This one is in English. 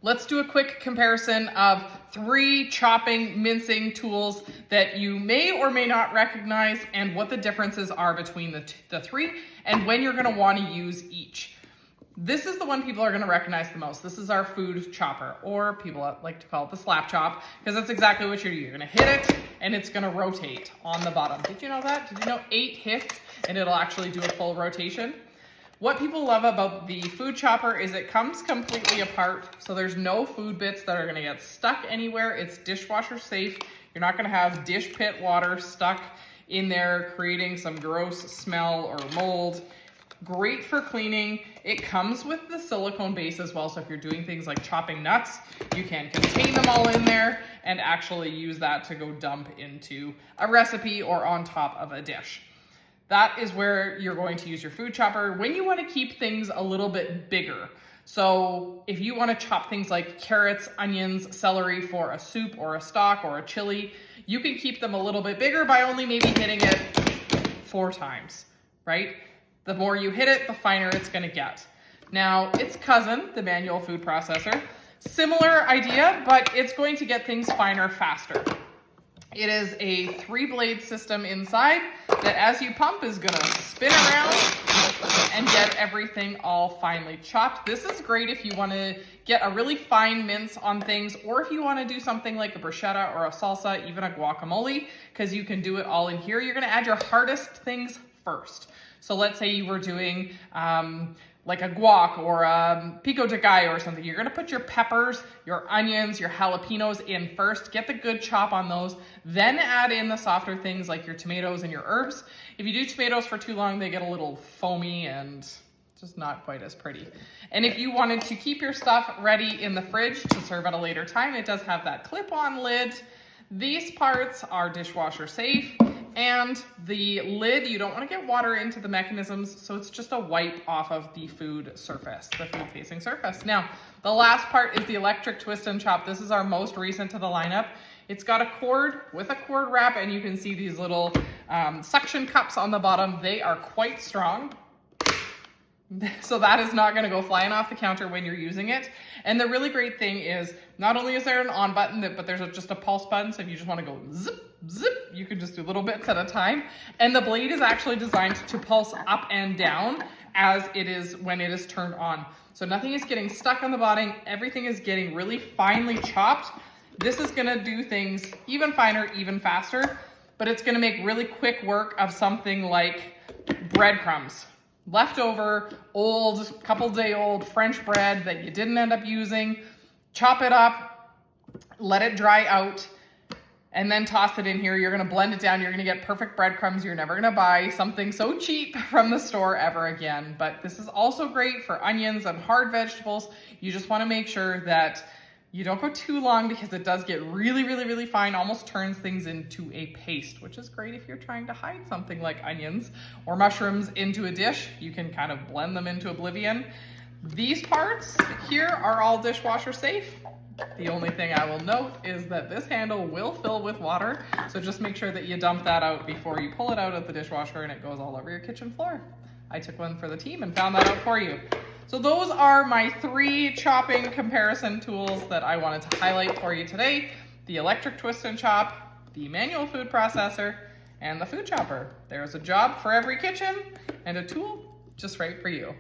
let's do a quick comparison of 3 chopping, mincing tools that you may or may not recognize and what the differences are between the 3 and when you're going to want to use each. This is the one people are going to recognize the most. This is our food chopper, or people like to call it the slap chop, because that's exactly what you're doing. You're going to hit it and it's going to rotate on the bottom. Did you know that? Did you know 8 hits and it'll actually do a full rotation? What people love about the food chopper is it comes completely apart, so there's no food bits that are going to get stuck anywhere. It's dishwasher safe. You're not going to have dish pit water stuck in there creating some gross smell or mold. Great for cleaning. It comes with the silicone base as well, so if you're doing things like chopping nuts, you can contain them all in there and actually use that to go dump into a recipe or on top of a dish. That is where you're going to use your food chopper when you want to keep things a little bit bigger. So if you want to chop things like carrots, onions, celery for a soup or a stock or a chili, you can keep them a little bit bigger by only maybe hitting it 4 times, right? The more you hit it, the finer it's going to get. Now, its cousin, the manual food processor, similar idea, but it's going to get things finer faster. It is a 3-blade system inside that as you pump is going to spin around and get everything all finely chopped. This is great if you want to get a really fine mince on things, or if you want to do something like a bruschetta or a salsa, even a guacamole, because you can do it all in here. You're going to add your hardest things first. So let's say you were doing like a guac or a pico de gallo or something. You're gonna put your peppers, your onions, your jalapenos in first, get the good chop on those, then add in the softer things like your tomatoes and your herbs. If you do tomatoes for too long, they get a little foamy and just not quite as pretty. And if you wanted to keep your stuff ready in the fridge to serve at a later time, it does have that clip-on lid. These parts are dishwasher safe. And the lid, you don't want to get water into the mechanisms, so it's just a wipe off of the food surface, the food facing surface. Now, the last part is the electric twist and chop. This is our most recent to the lineup. It's got a cord with a cord wrap, and you can see these little suction cups on the bottom. They are quite strong. So that is not going to go flying off the counter when you're using it. And the really great thing is not only is there an on button, but there's just a pulse button. So if you just want to go zip, zip, you can just do little bits at a time. And the blade is actually designed to pulse up and down as it is when it is turned on. So nothing is getting stuck on the bottom. Everything is getting really finely chopped. This is going to do things even finer, even faster, but it's going to make really quick work of something like breadcrumbs. Leftover, old, couple day old French bread that you didn't end up using, chop it up, let it dry out, and then toss it in here. You're gonna blend it down. You're gonna get perfect breadcrumbs. You're never gonna buy something so cheap from the store ever again. But this is also great for onions and hard vegetables. You just wanna make sure that you don't go too long because it does get really, really, really fine, almost turns things into a paste, which is great if you're trying to hide something like onions or mushrooms into a dish. You can kind of blend them into oblivion. These parts here are all dishwasher safe. The only thing I will note is that this handle will fill with water, so just make sure that you dump that out before you pull it out of the dishwasher and it goes all over your kitchen floor. I took one for the team and found that out for you. So those are my 3 chopping comparison tools that I wanted to highlight for you today. The electric twist and chop, the manual food processor, and the food chopper. There's a job for every kitchen and a tool just right for you.